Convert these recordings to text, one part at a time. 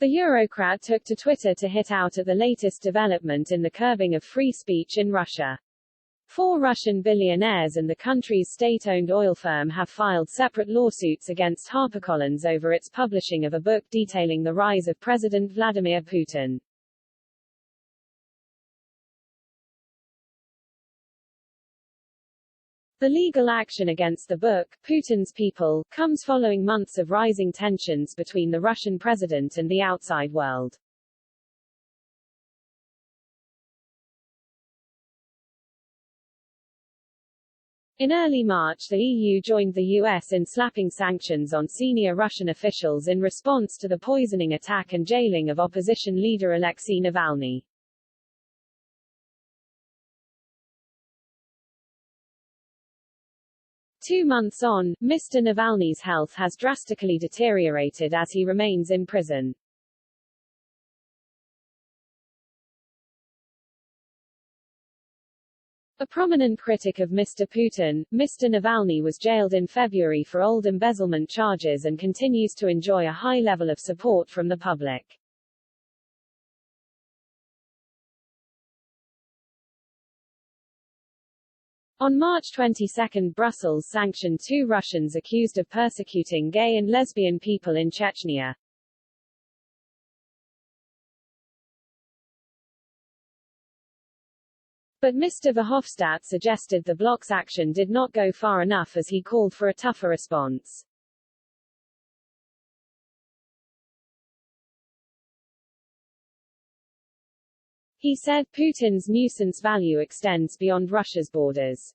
The Eurocrat took to Twitter to hit out at the latest development in the curbing of free speech in Russia. 4 Russian billionaires and the country's state-owned oil firm have filed separate lawsuits against HarperCollins over its publishing of a book detailing the rise of President Vladimir Putin. The legal action against the book, Putin's People, comes following months of rising tensions between the Russian president and the outside world. In early March, the EU joined the US in slapping sanctions on senior Russian officials in response to the poisoning attack and jailing of opposition leader Alexei Navalny. Two months on, Mr. Navalny's health has drastically deteriorated as he remains in prison. A prominent critic of Mr. Putin, Mr. Navalny was jailed in February for old embezzlement charges and continues to enjoy a high level of support from the public. On March 22, Brussels sanctioned 2 Russians accused of persecuting gay and lesbian people in Chechnya. But Mr. Verhofstadt suggested the bloc's action did not go far enough as he called for a tougher response. He said Putin's nuisance value extends beyond Russia's borders.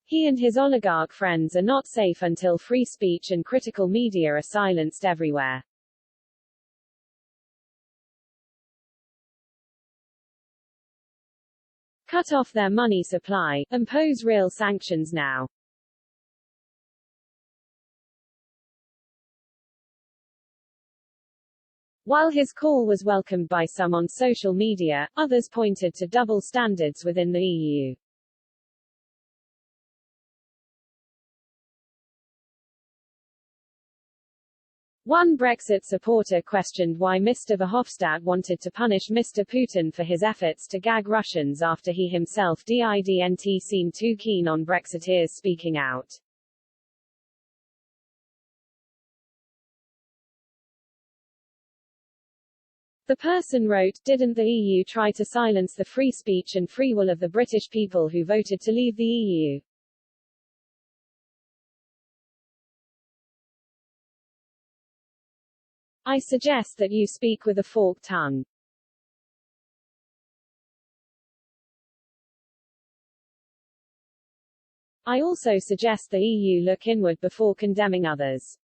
He and his oligarch friends are not safe until free speech and critical media are silenced everywhere. Cut off their money supply, impose real sanctions now. While his call was welcomed by some on social media, others pointed to double standards within the EU. One Brexit supporter questioned why Mr. Verhofstadt wanted to punish Mr. Putin for his efforts to gag Russians after he himself didn't seem too keen on Brexiteers speaking out. The person wrote, "Didn't the EU try to silence the free speech and free will of the British people who voted to leave the EU?" I suggest that you speak with a forked tongue. I also suggest the EU look inward before condemning others.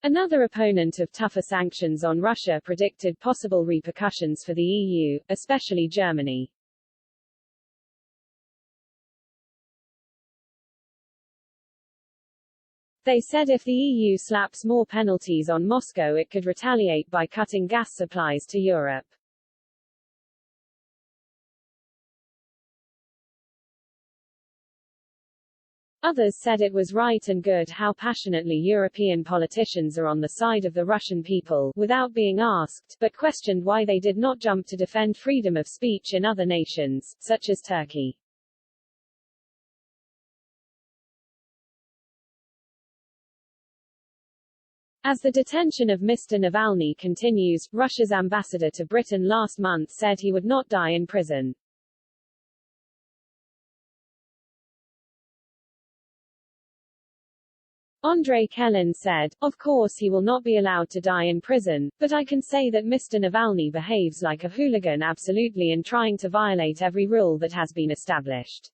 Another opponent of tougher sanctions on Russia predicted possible repercussions for the EU, especially Germany. They said if the EU slaps more penalties on Moscow it could retaliate by cutting gas supplies to Europe. Others said it was right and good how passionately European politicians are on the side of the Russian people, without being asked, but questioned why they did not jump to defend freedom of speech in other nations, such as Turkey. As the detention of Mr. Navalny continues, Russia's ambassador to Britain last month said he would not die in prison. Andrei Kelin said, "Of course he will not be allowed to die in prison, but I can say that Mr. Navalny behaves like a hooligan absolutely in trying to violate every rule that has been established."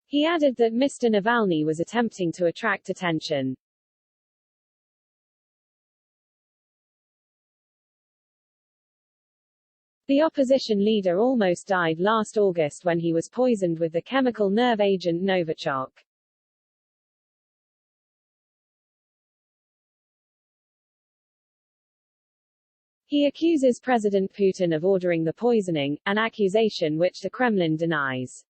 He added that Mr. Navalny was attempting to attract attention. The opposition leader almost died last August when he was poisoned with the chemical nerve agent Novichok. He accuses President Putin of ordering the poisoning, an accusation which the Kremlin denies.